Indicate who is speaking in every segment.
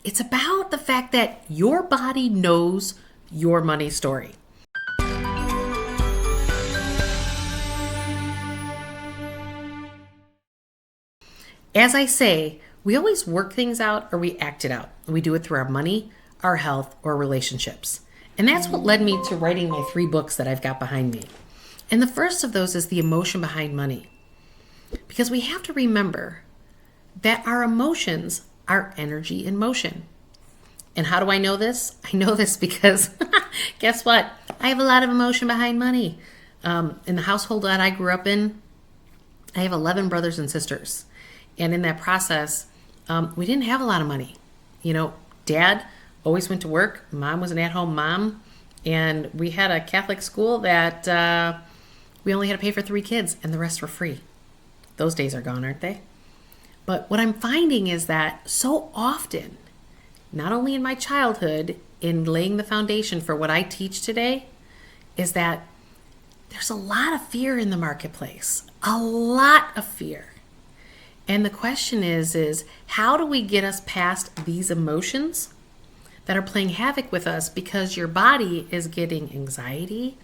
Speaker 1: It's about the fact that your body knows your money story. As I say, we always work things out or we act it out. We do it through our money, our health, or relationships. And that's what led me to writing my 3 books that I've got behind me. And the first of those is the emotion behind money. Because we have to remember that our emotions are energy in motion. And how do I know this? I know this because guess what? I have a lot of emotion behind money. In the household that I grew up in, I have 11 brothers and sisters. And in that process, we didn't have a lot of money. Dad always went to work. Mom was an at-home mom. And we had a Catholic school that we only had to pay for 3 kids and the rest were free. Those days are gone, aren't they? But what I'm finding is that so often, not only in my childhood, in laying the foundation for what I teach today, is that there's a lot of fear in the marketplace. A lot of fear. And the question is how do we get us past these emotions that are playing havoc with us because your body is getting anxiety,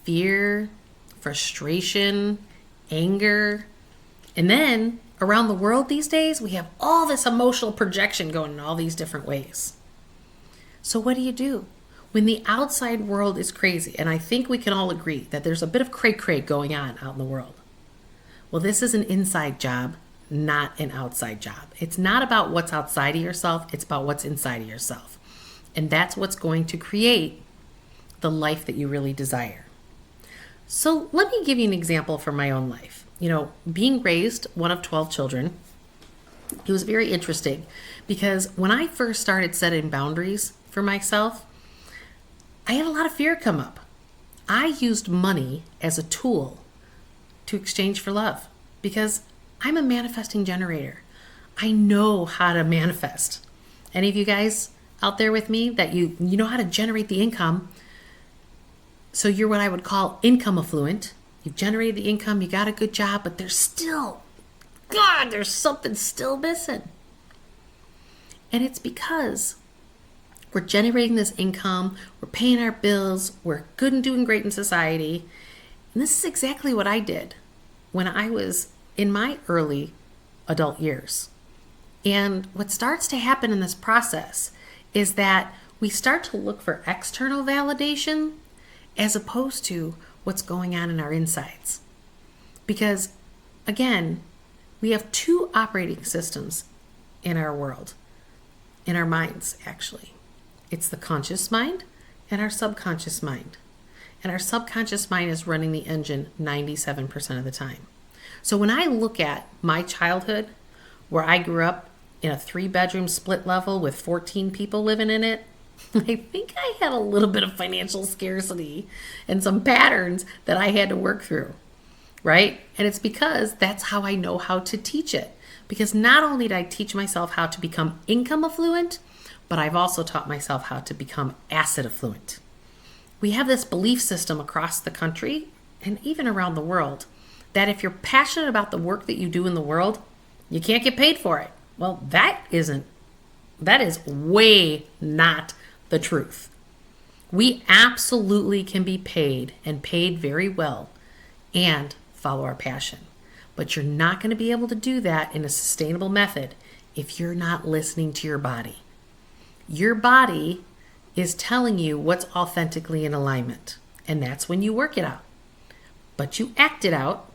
Speaker 1: fear, frustration, anger. And then around the world these days, we have all this emotional projection going in all these different ways. So what do? When the outside world is crazy, and I think we can all agree that there's a bit of cray-cray going on out in the world. Well, this is an inside job, not an outside job. It's not about what's outside of yourself, it's about what's inside of yourself. And that's what's going to create the life that you really desire. So let me give you an example from my own life. Being raised one of 12 children, it was very interesting because when I first started setting boundaries for myself, I had a lot of fear come up. I used money as a tool to exchange for love because I'm a manifesting generator. I know how to manifest. Any of you guys out there with me that you know how to generate the income? So you're what I would call income affluent. You've generated the income, you got a good job, but there's something still missing. And it's because we're generating this income, we're paying our bills, we're good and doing great in society. And this is exactly what I did when I was in my early adult years. And what starts to happen in this process is that we start to look for external validation as opposed to what's going on in our insides. Because, again, we have 2 operating systems in our world, in our minds, actually. It's the conscious mind and our subconscious mind. And our subconscious mind is running the engine 97% of the time. So when I look at my childhood, where I grew up in a 3-bedroom split level with 14 people living in it, I think I had a little bit of financial scarcity and some patterns that I had to work through, right? And it's because that's how I know how to teach it. Because not only did I teach myself how to become income affluent, but I've also taught myself how to become asset affluent. We have this belief system across the country and even around the world that if you're passionate about the work that you do in the world, you can't get paid for it. Well, that is way not the truth. We absolutely can be paid and paid very well and follow our passion. But you're not going to be able to do that in a sustainable method if you're not listening to your body. Your body is telling you what's authentically in alignment, and that's when you work it out. But you act it out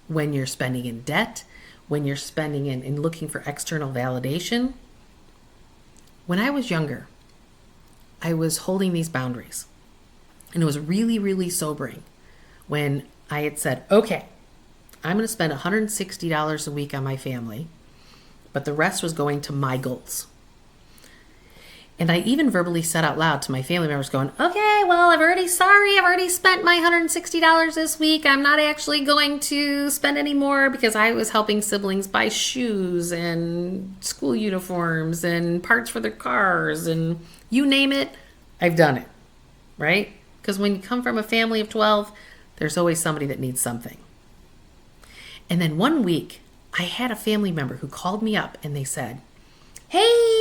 Speaker 1: when you're spending in debt, when you're spending in looking for external validation. When I was younger, I was holding these boundaries, and it was really, really sobering when I had said, okay, I'm going to spend $160 a week on my family, but the rest was going to my goals. And I even verbally said out loud to my family members going, okay, well, I've already spent my $160 this week. I'm not actually going to spend any more because I was helping siblings buy shoes and school uniforms and parts for their cars and you name it, I've done it, right? Because when you come from a family of 12, there's always somebody that needs something. And then one week, I had a family member who called me up and they said, hey,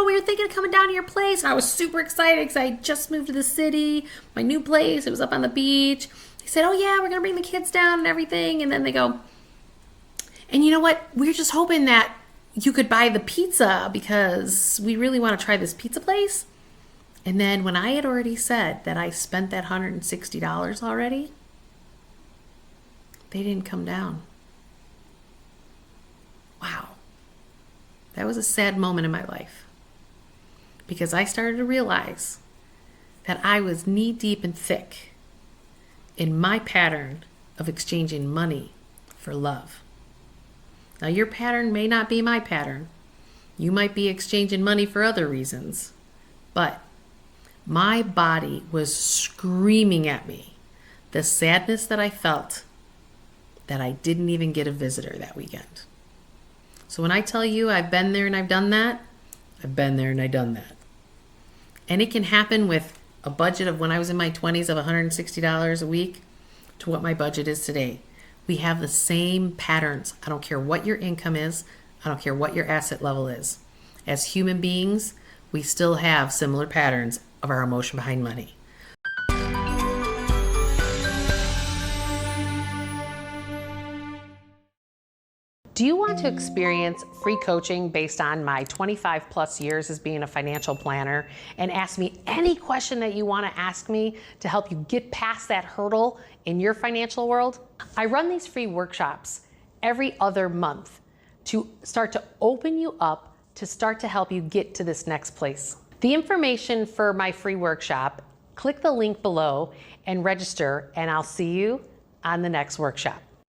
Speaker 1: we were thinking of coming down to your place. And I was super excited because I just moved to the city, my new place. It was up on the beach. He said, oh yeah, we're going to bring the kids down and everything. And then they go, and you know what? We're just hoping that you could buy the pizza because we really want to try this pizza place. And then when I had already said that I spent that $160 already, they didn't come down. Wow. That was a sad moment in my life because I started to realize that I was knee deep and thick in my pattern of exchanging money for love. Now, your pattern may not be my pattern. You might be exchanging money for other reasons, but my body was screaming at me the sadness that I felt that I didn't even get a visitor that weekend. So when I tell you I've been there and I've done that, I've been there and I've done that. And it can happen with a budget of when I was in my 20s of $160 a week to what my budget is today. We have the same patterns. I don't care what your income is. I don't care what your asset level is. As human beings, we still have similar patterns of our emotion behind money. Do you want to experience free coaching based on my 25 plus years as being a financial planner and ask me any question that you want to ask me to help you get past that hurdle in your financial world? I run these free workshops every other month to start to open you up to start to help you get to this next place. The information for my free workshop, click the link below and register, and I'll see you on the next workshop.